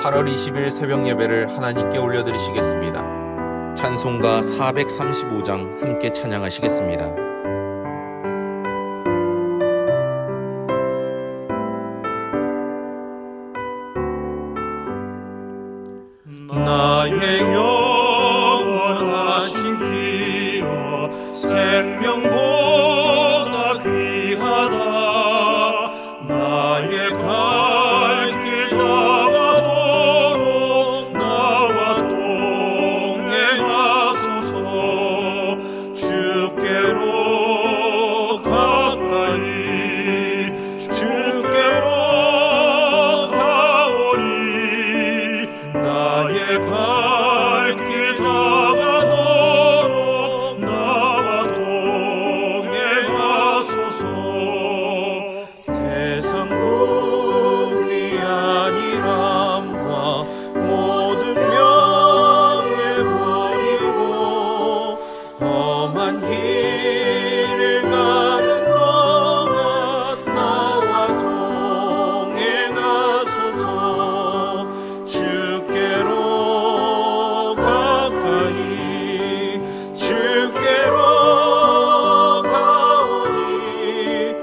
8월 20일 새벽 예배를 하나님께 올려드리시겠습니다. 찬송가 435장 함께 찬양하시겠습니다. 나의 영원하신 기업 생명보다 귀하다. 나의 갈 길 다가도록 나와 동행하소서. 주께로 가까이 주께로 가오리. 나의 갈 길 다가도록 나와 동행하소서. 세상 복이 아니람과 모든 명예 버리고 험한 길을 가는 동안 나와 동행하소서. 주께로 가까이 주께로 가오니.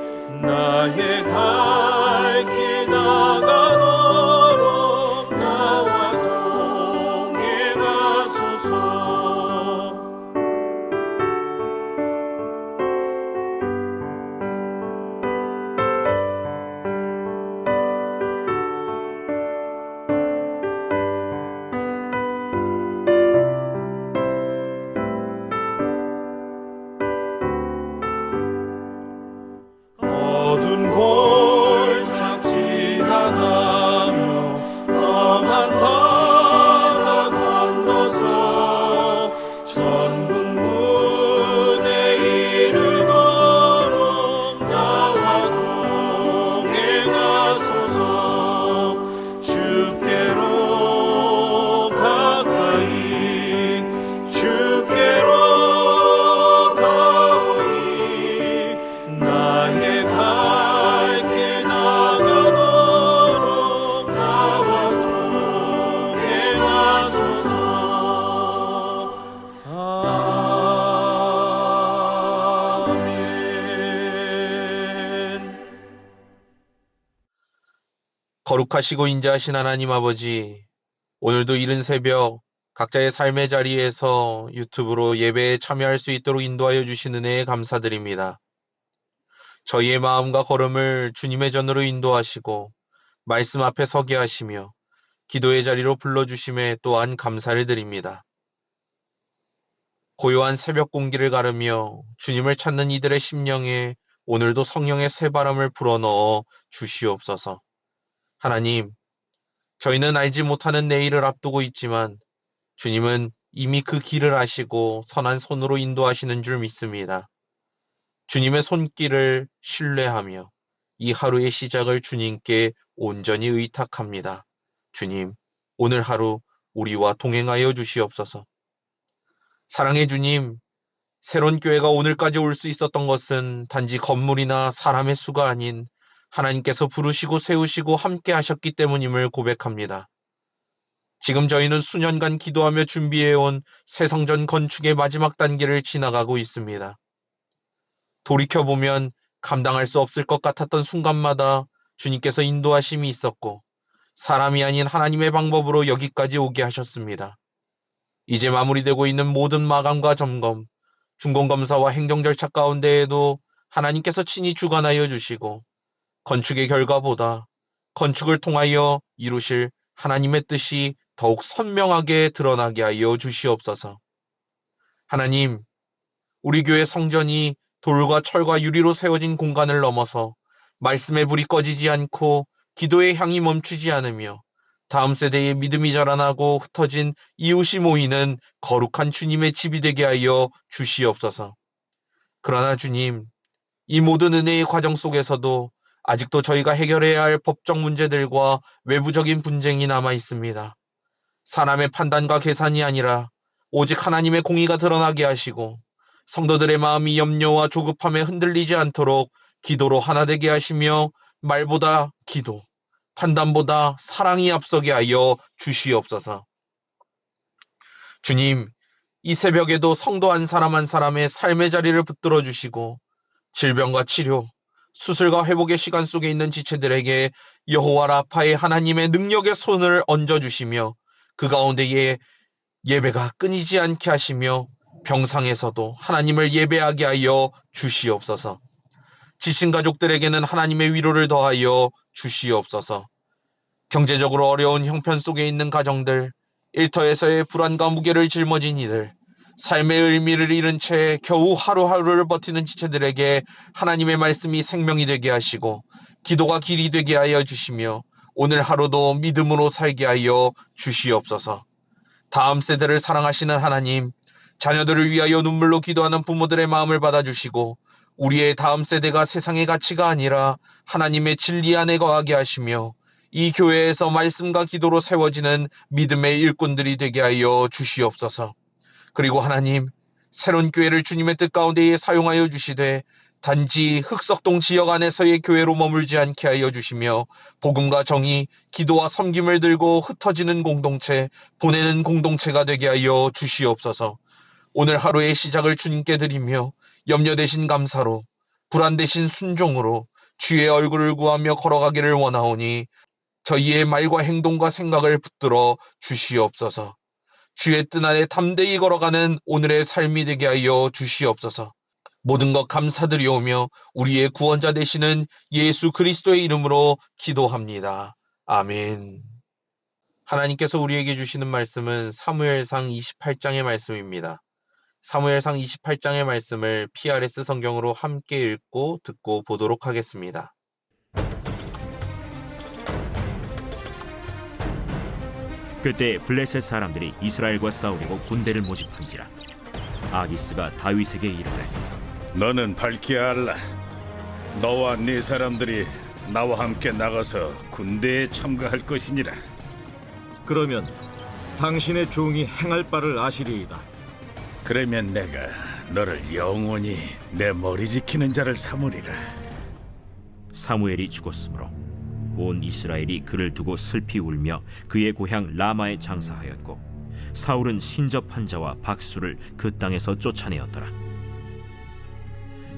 나의 갈 길 나가도록 나와 동행하소서. 어두운 골짝 지나가며 험한 바다 건너서 천군군에 이르도록 나와 동행하소서. 주께로 가까이 주께로 가오니. 나의 갈 길 나가도록 나와 동행하소서. 아멘. 거룩하시고 인자하신 하나님 아버지, 오늘도 이른 새벽 각자의 삶의 자리에서 유튜브로 예배에 참여할 수 있도록 인도하여 주신 은혜에 감사드립니다. 저희의 마음과 걸음을 주님의 전으로 인도하시고 말씀 앞에 서게 하시며 기도의 자리로 불러주심에 또한 감사를 드립니다. 고요한 새벽 공기를 가르며 주님을 찾는 이들의 심령에 오늘도 성령의 새바람을 불어넣어 주시옵소서. 하나님, 저희는 알지 못하는 내일을 앞두고 있지만 주님은 이미 그 길을 아시고 선한 손으로 인도하시는 줄 믿습니다. 주님의 손길을 신뢰하며 이 하루의 시작을 주님께 온전히 의탁합니다. 주님, 오늘 하루 우리와 동행하여 주시옵소서. 사랑의 주님, 새로운 교회가 오늘까지 올 수 있었던 것은 단지 건물이나 사람의 수가 아닌 하나님께서 부르시고 세우시고 함께 하셨기 때문임을 고백합니다. 지금 저희는 수년간 기도하며 준비해온 새 성전 건축의 마지막 단계를 지나가고 있습니다. 돌이켜보면 감당할 수 없을 것 같았던 순간마다 주님께서 인도하심이 있었고 사람이 아닌 하나님의 방법으로 여기까지 오게 하셨습니다. 이제 마무리되고 있는 모든 마감과 점검, 준공검사와 행정 절차 가운데에도 하나님께서 친히 주관하여 주시고 건축의 결과보다 건축을 통하여 이루실 하나님의 뜻이 더욱 선명하게 드러나게 하여 주시옵소서. 하나님, 우리 교회 성전이 돌과 철과 유리로 세워진 공간을 넘어서 말씀의 불이 꺼지지 않고 기도의 향이 멈추지 않으며 다음 세대의 믿음이 자라나고 흩어진 이웃이 모이는 거룩한 주님의 집이 되게 하여 주시옵소서. 그러나 주님, 이 모든 은혜의 과정 속에서도 아직도 저희가 해결해야 할 법적 문제들과 외부적인 분쟁이 남아 있습니다. 사람의 판단과 계산이 아니라 오직 하나님의 공의가 드러나게 하시고 성도들의 마음이 염려와 조급함에 흔들리지 않도록 기도로 하나 되게 하시며 말보다 기도, 판단보다 사랑이 앞서게 하여 주시옵소서. 주님, 이 새벽에도 성도 한 사람 한 사람의 삶의 자리를 붙들어 주시고 질병과 치료, 수술과 회복의 시간 속에 있는 지체들에게 여호와 라파의 하나님의 능력의 손을 얹어주시며 그 가운데에 예배가 끊이지 않게 하시며 병상에서도 하나님을 예배하게 하여 주시옵소서. 지친 가족들에게는 하나님의 위로를 더하여 주시옵소서. 경제적으로 어려운 형편 속에 있는 가정들, 일터에서의 불안과 무게를 짊어진 이들, 삶의 의미를 잃은 채 겨우 하루하루를 버티는 지체들에게 하나님의 말씀이 생명이 되게 하시고 기도가 길이 되게 하여 주시며 오늘 하루도 믿음으로 살게 하여 주시옵소서. 다음 세대를 사랑하시는 하나님, 자녀들을 위하여 눈물로 기도하는 부모들의 마음을 받아주시고 우리의 다음 세대가 세상의 가치가 아니라 하나님의 진리 안에 거하게 하시며 이 교회에서 말씀과 기도로 세워지는 믿음의 일꾼들이 되게 하여 주시옵소서. 그리고 하나님, 새로운 교회를 주님의 뜻 가운데에 사용하여 주시되 단지 흑석동 지역 안에서의 교회로 머물지 않게 하여 주시며 복음과 정의, 기도와 섬김을 들고 흩어지는 공동체, 보내는 공동체가 되게 하여 주시옵소서. 오늘 하루의 시작을 주님께 드리며 염려 대신 감사로, 불안 대신 순종으로 주의 얼굴을 구하며 걸어가기를 원하오니 저희의 말과 행동과 생각을 붙들어 주시옵소서. 주의 뜻 안에 담대히 걸어가는 오늘의 삶이 되게 하여 주시옵소서. 모든 것 감사드리오며 우리의 구원자 되시는 예수 그리스도의 이름으로 기도합니다. 아멘. 하나님께서 우리에게 주시는 말씀은 사무엘상 28장의 말씀입니다. 사무엘상 28장의 말씀을 PRS 성경으로 함께 읽고 듣고 보도록 하겠습니다. 그때 블레셋 사람들이 이스라엘과 싸우려고 군대를 모집한지라. 아기스가 다윗에게 이르되 너는 밝히 알라. 너와 네 사람들이 나와 함께 나가서 군대에 참가할 것이니라. 그러면 당신의 종이 행할 바를 아시리이다. 그러면 내가 너를 영원히 내 머리 지키는 자를 삼으리라. 사무엘이 죽었으므로 온 이스라엘이 그를 두고 슬피 울며 그의 고향 라마에 장사하였고 사울은 신접한 자와 박수를 그 땅에서 쫓아내었더라.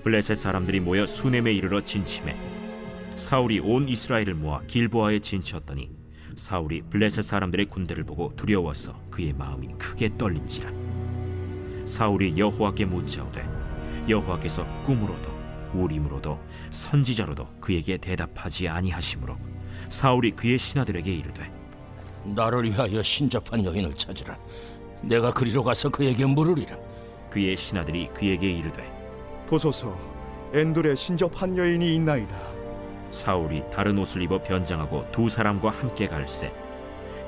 블레셋 사람들이 모여 수넴에 이르러 진침해 사울이 온 이스라엘을 모아 길보아에 진치었더니 사울이 블레셋 사람들의 군대를 보고 두려워서 그의 마음이 크게 떨린지라. 사울이 여호와께 묻자오되 여호와께서 꿈으로도 우림으로도 선지자로도 그에게 대답하지 아니하시므로 사울이 그의 신하들에게 이르되 나를 위하여 신접한 여인을 찾으라. 내가 그리로 가서 그에게 물으리라. 그의 신하들이 그에게 이르되 보소서, 엔돌에 신접한 여인이 있나이다. 사울이 다른 옷을 입어 변장하고 두 사람과 함께 갈새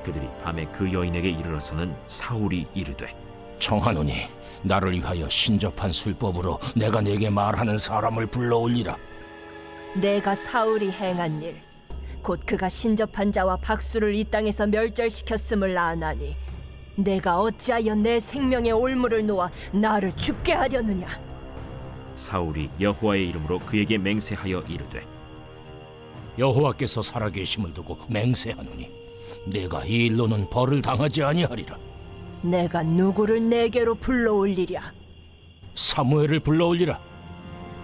그들이 밤에 그 여인에게 이르러서는 사울이 이르되 청하노니 나를 위하여 신접한 술법으로 내가 네게 말하는 사람을 불러올리라. 내가 사울이 행한 일, 곧 그가 신접한 자와 박수를 이 땅에서 멸절시켰음을 아나니 내가 어찌하여 내 생명의 올무를 놓아 나를 죽게 하려느냐. 사울이 여호와의 이름으로 그에게 맹세하여 이르되 여호와께서 살아계심을 두고 맹세하노니 내가 이 일로는 벌을 당하지 아니하리라. 내가 누구를 내게로 불러올리랴. 사무엘을 불러올리라.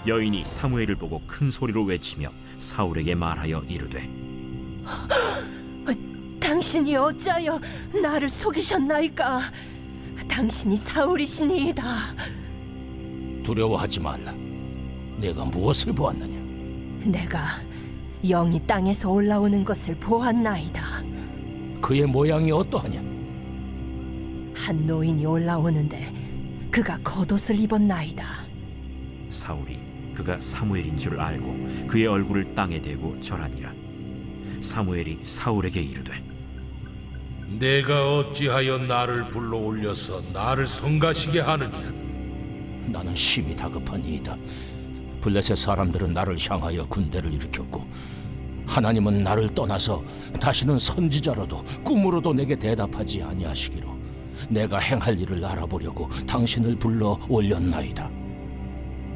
여인이 사무엘을 보고 큰 소리로 외치며 사울에게 말하여 이르되 당신이 어찌하여 나를 속이셨나이까. 당신이 사울이시니이다. 두려워하지 말라. 내가 무엇을 보았느냐? 내가 영이 땅에서 올라오는 것을 보았나이다. 그의 모양이 어떠하냐? 한 노인이 올라오는데 그가 겉옷을 입었나이다. 사울이 그가 사무엘인 줄 알고 그의 얼굴을 땅에 대고 절하니라. 사무엘이 사울에게 이르되 내가 어찌하여 나를 불러올려서 나를 성가시게 하느냐. 나는 심히 다급한 이이다. 블레셋 사람들은 나를 향하여 군대를 일으켰고 하나님은 나를 떠나서 다시는 선지자로도 꿈으로도 내게 대답하지 아니하시기로 내가 행할 일을 알아보려고 당신을 불러 올렸나이다.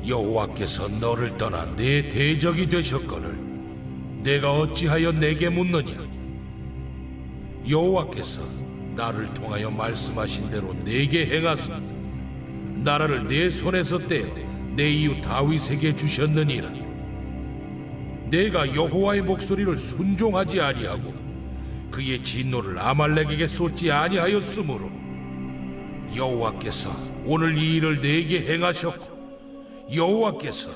여호와께서 너를 떠나 내 대적이 되셨거늘 내가 어찌하여 내게 묻느냐? 여호와께서 나를 통하여 말씀하신 대로 내게 행하사 나라를 내 손에서 떼어 내 이웃 다윗에게 주셨느니라. 내가 여호와의 목소리를 순종하지 아니하고 그의 진노를 아말렉에게 쏟지 아니하였으므로 여호와께서 오늘 이 일을 내게 행하셨고 여호와께서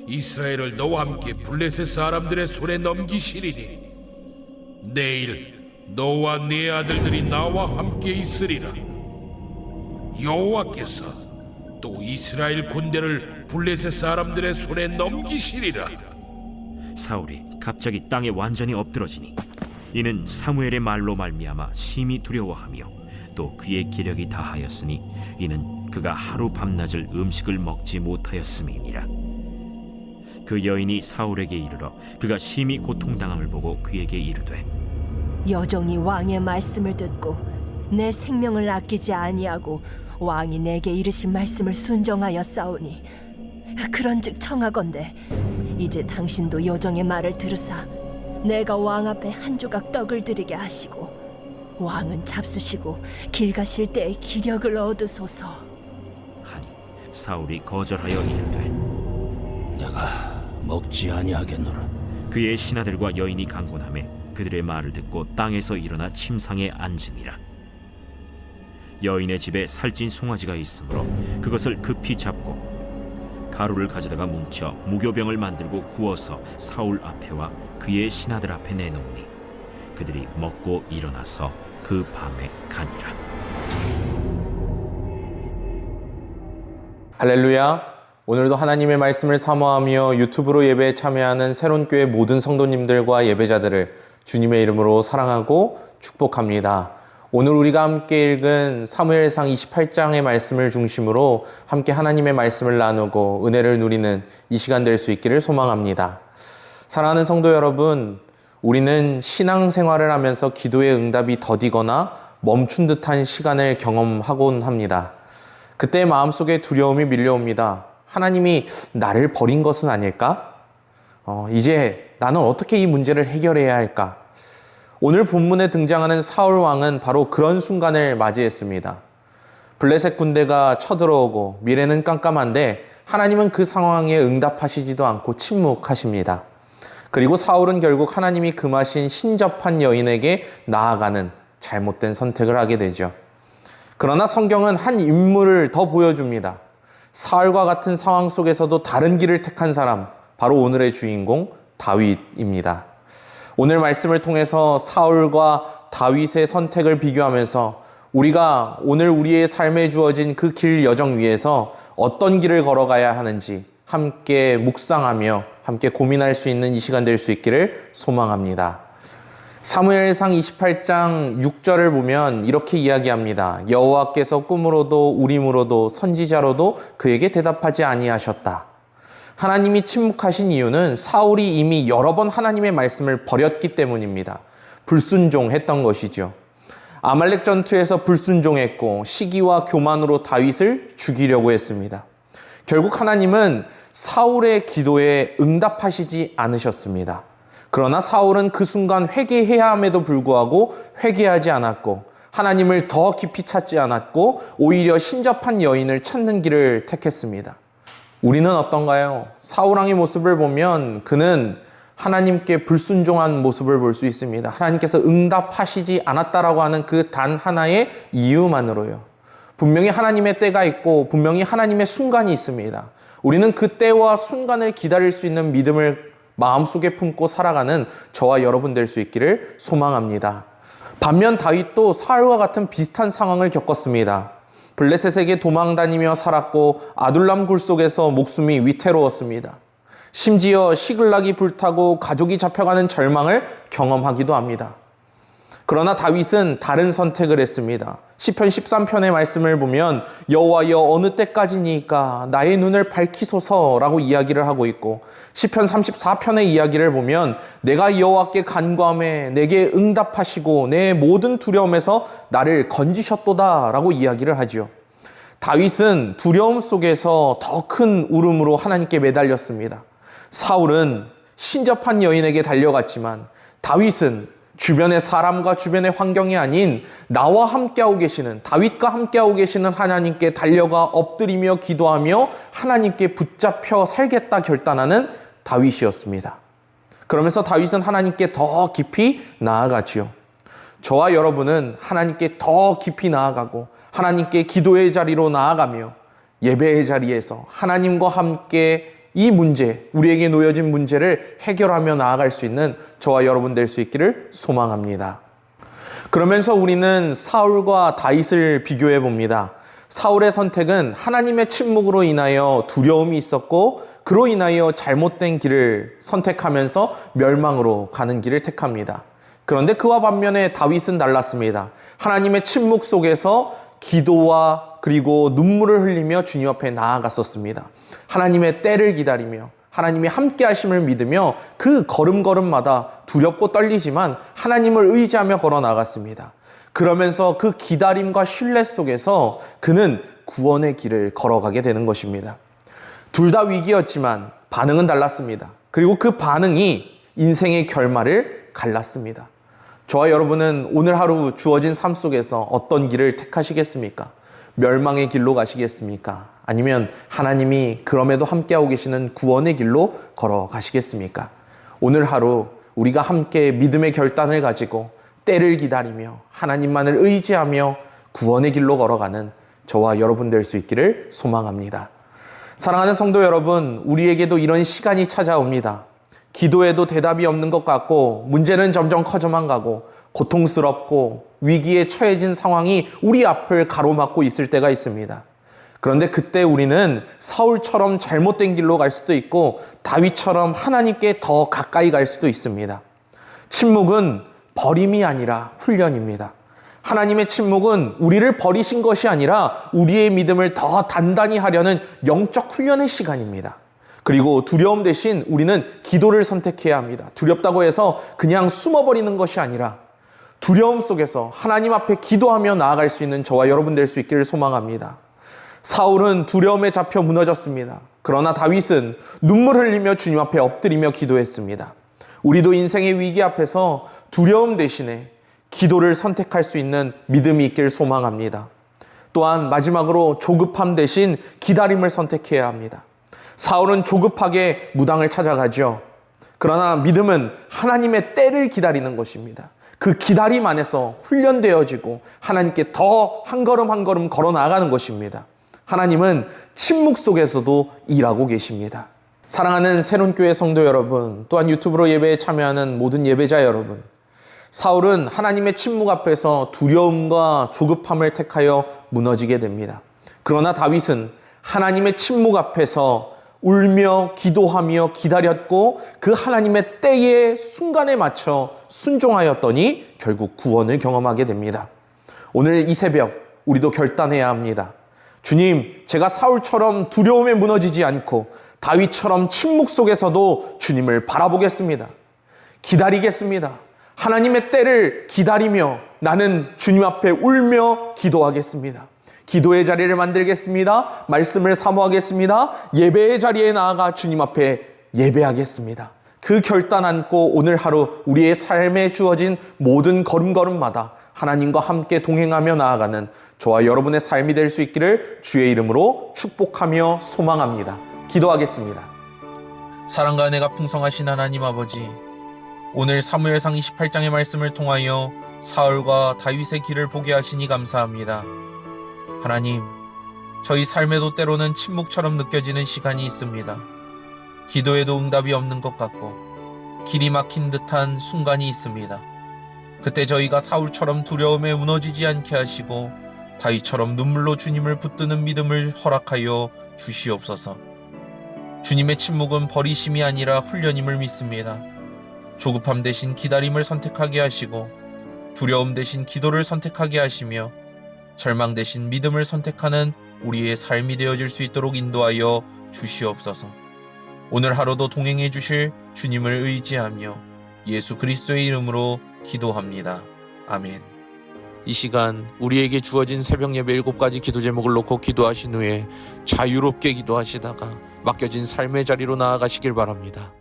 이스라엘을 너와 함께 블레셋 사람들의 손에 넘기시리니 내일 너와 네 아들들이 나와 함께 있으리라. 여호와께서 또 이스라엘 군대를 블레셋 사람들의 손에 넘기시리라. 사울이 갑자기 땅에 완전히 엎드러지니 이는 사무엘의 말로 말미암아 심히 두려워하며 또 그의 기력이 다하였으니 이는 그가 하루 밤낮을 음식을 먹지 못하였음이니라. 그 여인이 사울에게 이르러 그가 심히 고통당함을 보고 그에게 이르되 여종이 왕의 말씀을 듣고 내 생명을 아끼지 아니하고 왕이 내게 이르신 말씀을 순종하여 싸우니 그런즉 청하건대 이제 당신도 여종의 말을 들으사 내가 왕 앞에 한 조각 떡을 드리게 하시고 왕은 잡수시고 길 가실 때에 기력을 얻으소서 하니 사울이 거절하여 이르되 내가 먹지 아니하겠노라. 그의 신하들과 여인이 강권하매 그들의 말을 듣고 땅에서 일어나 침상에 앉으니라. 여인의 집에 살찐 송아지가 있으므로 그것을 급히 잡고 가루를 가져다가 뭉쳐 무교병을 만들고 구워서 사울 앞에와 그의 신하들 앞에 내놓으니 그들이 먹고 일어나서 그 밤에 가니라. 할렐루야. 오늘도 하나님의 말씀을 사모하며 유튜브로 예배에 참여하는 새로운교회 모든 성도님들과 예배자들을 주님의 이름으로 사랑하고 축복합니다. 오늘 우리가 함께 읽은 사무엘상 28장의 말씀을 중심으로 함께 하나님의 말씀을 나누고 은혜를 누리는 이 시간 될 수 있기를 소망합니다. 사랑하는 성도 여러분, 우리는 신앙생활을 하면서 기도의 응답이 더디거나 멈춘 듯한 시간을 경험하곤 합니다. 그때 마음속에 두려움이 밀려옵니다. 하나님이 나를 버린 것은 아닐까? 이제 나는 어떻게 이 문제를 해결해야 할까? 오늘 본문에 등장하는 사울 왕은 바로 그런 순간을 맞이했습니다. 블레셋 군대가 쳐들어오고 미래는 깜깜한데 하나님은 그 상황에 응답하시지도 않고 침묵하십니다. 그리고 사울은 결국 하나님이 금하신 신접한 여인에게 나아가는 잘못된 선택을 하게 되죠. 그러나 성경은 한 인물을 더 보여줍니다. 사울과 같은 상황 속에서도 다른 길을 택한 사람, 바로 오늘의 주인공 다윗입니다. 오늘 말씀을 통해서 사울과 다윗의 선택을 비교하면서 우리가 오늘 우리의 삶에 주어진 그 길 여정 위에서 어떤 길을 걸어가야 하는지 함께 묵상하며 함께 고민할 수 있는 이 시간 될 수 있기를 소망합니다. 사무엘상 28장 6절을 보면 이렇게 이야기합니다. 여호와께서 꿈으로도 우림으로도 선지자로도 그에게 대답하지 아니하셨다. 하나님이 침묵하신 이유는 사울이 이미 여러 번 하나님의 말씀을 버렸기 때문입니다. 불순종했던 것이죠. 아말렉 전투에서 불순종했고 시기와 교만으로 다윗을 죽이려고 했습니다. 결국 하나님은 사울의 기도에 응답하시지 않으셨습니다. 그러나 사울은 그 순간 회개해야 함에도 불구하고 회개하지 않았고 하나님을 더 깊이 찾지 않았고 오히려 신접한 여인을 찾는 길을 택했습니다. 우리는 어떤가요? 사울왕의 모습을 보면 그는 하나님께 불순종한 모습을 볼 수 있습니다. 하나님께서 응답하시지 않았다라고 하는 그 단 하나의 이유만으로요. 분명히 하나님의 때가 있고 분명히 하나님의 순간이 있습니다. 우리는 그 때와 순간을 기다릴 수 있는 믿음을 마음속에 품고 살아가는 저와 여러분 될 수 있기를 소망합니다. 반면 다윗도 사울과 같은 비슷한 상황을 겪었습니다. 블레셋에게 도망다니며 살았고 아둘람 굴 속에서 목숨이 위태로웠습니다. 심지어 시글락이 불타고 가족이 잡혀가는 절망을 경험하기도 합니다. 그러나 다윗은 다른 선택을 했습니다. 시편 13편의 말씀을 보면 여호와여 어느 때까지니까 나의 눈을 밝히소서라고 이야기를 하고 있고 시편 34편의 이야기를 보면 내가 여호와께 간구하매 내게 응답하시고 내 모든 두려움에서 나를 건지셨도다라고 이야기를 하죠. 다윗은 두려움 속에서 더 큰 울음으로 하나님께 매달렸습니다. 사울은 신접한 여인에게 달려갔지만 다윗은 주변의 사람과 주변의 환경이 아닌 나와 함께하고 계시는, 다윗과 함께하고 계시는 하나님께 달려가 엎드리며 기도하며 하나님께 붙잡혀 살겠다 결단하는 다윗이었습니다. 그러면서 다윗은 하나님께 더 깊이 나아가지요. 저와 여러분은 하나님께 더 깊이 나아가고 하나님께 기도의 자리로 나아가며 예배의 자리에서 하나님과 함께 이 문제, 우리에게 놓여진 문제를 해결하며 나아갈 수 있는 저와 여러분 될 수 있기를 소망합니다. 그러면서 우리는 사울과 다윗을 비교해 봅니다. 사울의 선택은 하나님의 침묵으로 인하여 두려움이 있었고 그로 인하여 잘못된 길을 선택하면서 멸망으로 가는 길을 택합니다. 그런데 그와 반면에 다윗은 달랐습니다. 하나님의 침묵 속에서 기도와 그리고 눈물을 흘리며 주님 앞에 나아갔었습니다. 하나님의 때를 기다리며 하나님이 함께 하심을 믿으며 그 걸음걸음마다 두렵고 떨리지만 하나님을 의지하며 걸어 나갔습니다. 그러면서 그 기다림과 신뢰 속에서 그는 구원의 길을 걸어가게 되는 것입니다. 둘 다 위기였지만 반응은 달랐습니다. 그리고 그 반응이 인생의 결말을 갈랐습니다. 저와 여러분은 오늘 하루 주어진 삶 속에서 어떤 길을 택하시겠습니까? 멸망의 길로 가시겠습니까? 아니면 하나님이 그럼에도 함께하고 계시는 구원의 길로 걸어가시겠습니까? 오늘 하루 우리가 함께 믿음의 결단을 가지고 때를 기다리며 하나님만을 의지하며 구원의 길로 걸어가는 저와 여러분 될 수 있기를 소망합니다. 사랑하는 성도 여러분, 우리에게도 이런 시간이 찾아옵니다. 기도해도 대답이 없는 것 같고 문제는 점점 커져만 가고 고통스럽고 위기에 처해진 상황이 우리 앞을 가로막고 있을 때가 있습니다. 그런데 그때 우리는 사울처럼 잘못된 길로 갈 수도 있고 다윗처럼 하나님께 더 가까이 갈 수도 있습니다. 침묵은 버림이 아니라 훈련입니다. 하나님의 침묵은 우리를 버리신 것이 아니라 우리의 믿음을 더 단단히 하려는 영적 훈련의 시간입니다. 그리고 두려움 대신 우리는 기도를 선택해야 합니다. 두렵다고 해서 그냥 숨어버리는 것이 아니라 두려움 속에서 하나님 앞에 기도하며 나아갈 수 있는 저와 여러분 될 수 있기를 소망합니다. 사울은 두려움에 잡혀 무너졌습니다. 그러나 다윗은 눈물 흘리며 주님 앞에 엎드리며 기도했습니다. 우리도 인생의 위기 앞에서 두려움 대신에 기도를 선택할 수 있는 믿음이 있기를 소망합니다. 또한 마지막으로 조급함 대신 기다림을 선택해야 합니다. 사울은 조급하게 무당을 찾아가죠. 그러나 믿음은 하나님의 때를 기다리는 것입니다. 그 기다림 안에서 훈련되어지고 하나님께 더 한 걸음 한 걸음 걸어 나가는 것입니다. 하나님은 침묵 속에서도 일하고 계십니다. 사랑하는 새론교회 성도 여러분, 또한 유튜브로 예배에 참여하는 모든 예배자 여러분, 사울은 하나님의 침묵 앞에서 두려움과 조급함을 택하여 무너지게 됩니다. 그러나 다윗은 하나님의 침묵 앞에서 울며 기도하며 기다렸고 그 하나님의 때의 순간에 맞춰 순종하였더니 결국 구원을 경험하게 됩니다. 오늘 이 새벽 우리도 결단해야 합니다. 주님, 제가 사울처럼 두려움에 무너지지 않고 다윗처럼 침묵 속에서도 주님을 바라보겠습니다. 기다리겠습니다. 하나님의 때를 기다리며 나는 주님 앞에 울며 기도하겠습니다. 기도의 자리를 만들겠습니다. 말씀을 사모하겠습니다. 예배의 자리에 나아가 주님 앞에 예배하겠습니다. 그 결단 안고 오늘 하루 우리의 삶에 주어진 모든 걸음걸음마다 하나님과 함께 동행하며 나아가는 저와 여러분의 삶이 될 수 있기를 주의 이름으로 축복하며 소망합니다. 기도하겠습니다. 사랑과 은혜가 풍성하신 하나님 아버지, 오늘 사무엘상 28장의 말씀을 통하여 사울과 다윗의 길을 보게 하시니 감사합니다. 하나님, 저희 삶에도 때로는 침묵처럼 느껴지는 시간이 있습니다. 기도에도 응답이 없는 것 같고 길이 막힌 듯한 순간이 있습니다. 그때 저희가 사울처럼 두려움에 무너지지 않게 하시고 다윗처럼 눈물로 주님을 붙드는 믿음을 허락하여 주시옵소서. 주님의 침묵은 버리심이 아니라 훈련임을 믿습니다. 조급함 대신 기다림을 선택하게 하시고 두려움 대신 기도를 선택하게 하시며 절망 대신 믿음을 선택하는 우리의 삶이 되어질 수 있도록 인도하여 주시옵소서. 오늘 하루도 동행해 주실 주님을 의지하며 예수 그리스도의 이름으로 기도합니다. 아멘. 이 시간 우리에게 주어진 새벽 예배 7가지 기도 제목을 놓고 기도하신 후에 자유롭게 기도하시다가 맡겨진 삶의 자리로 나아가시길 바랍니다.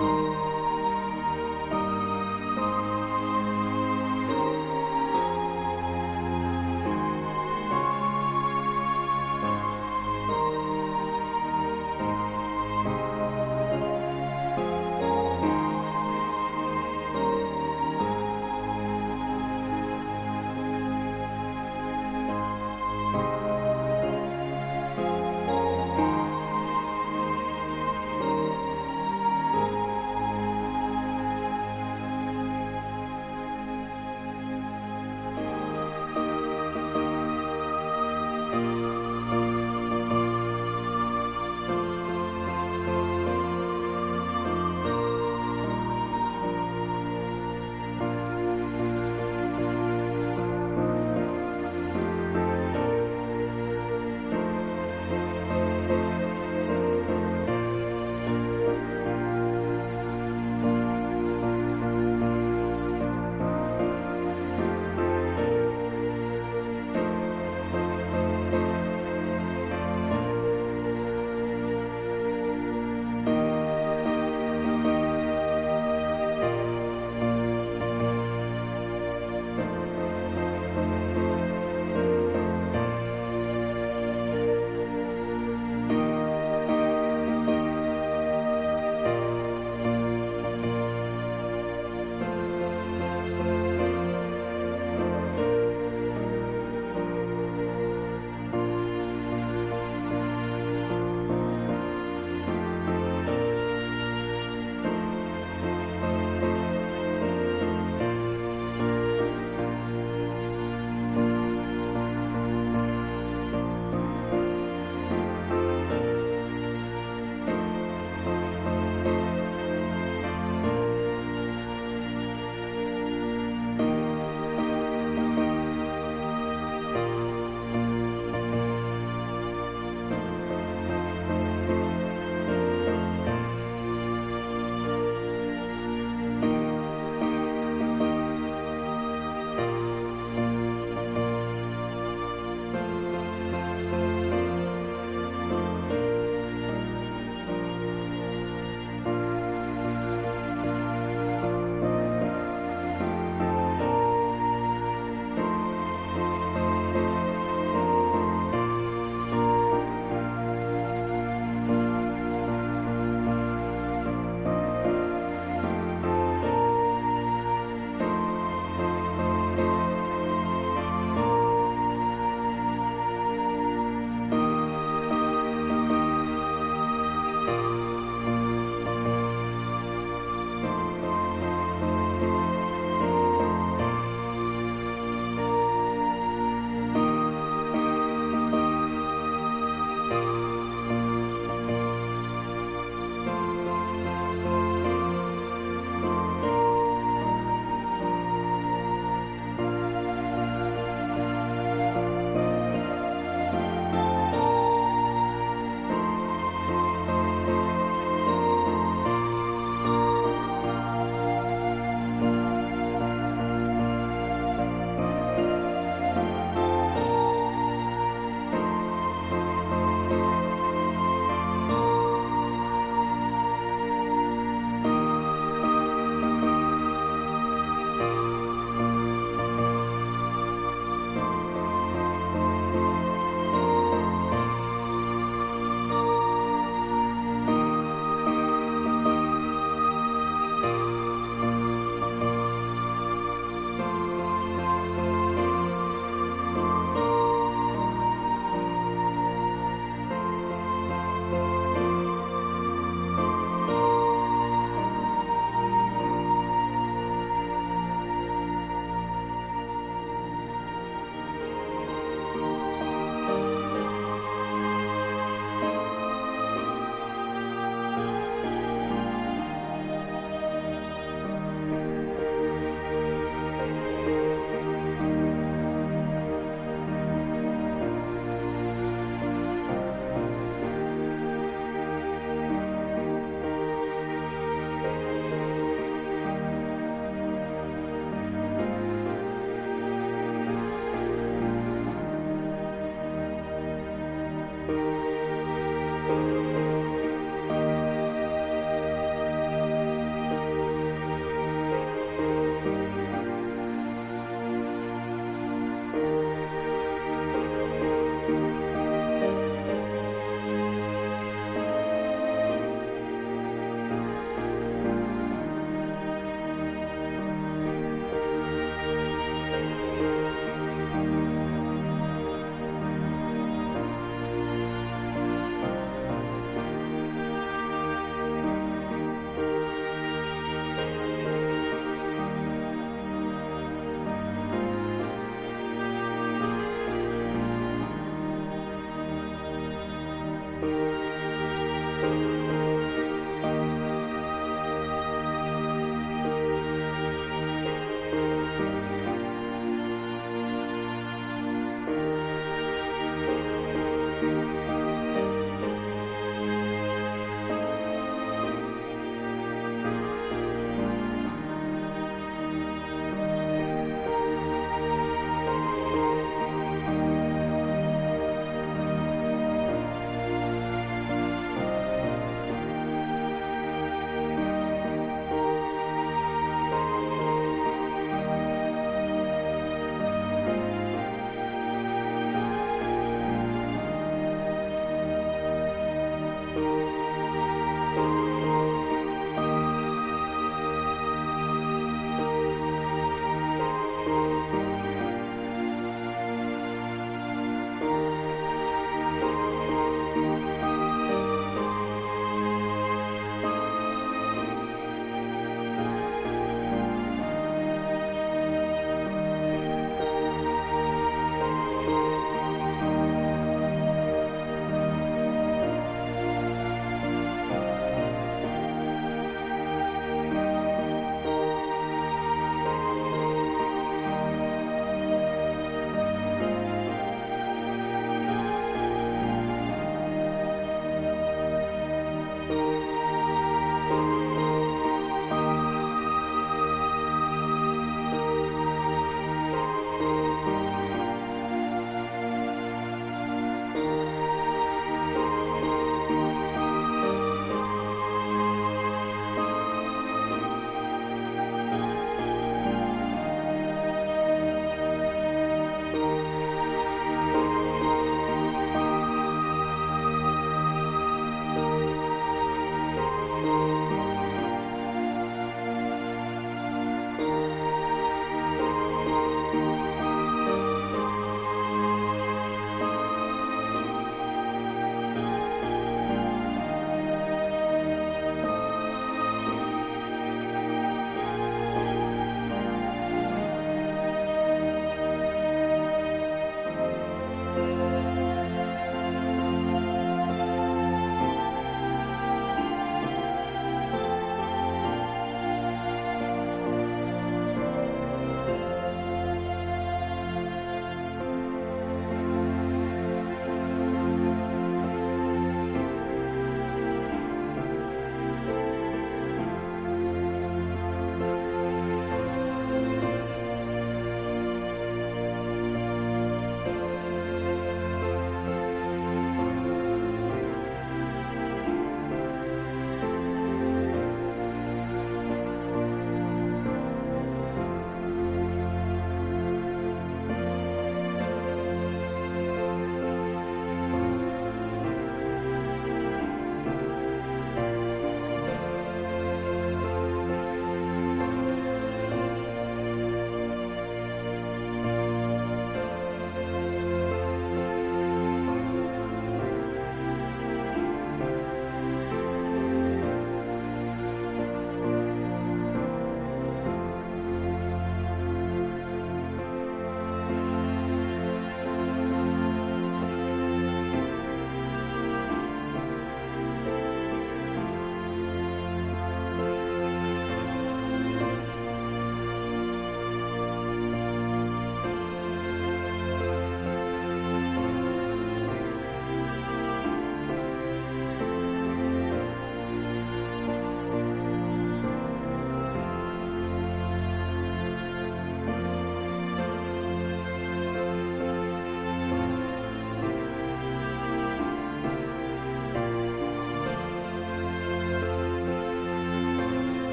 나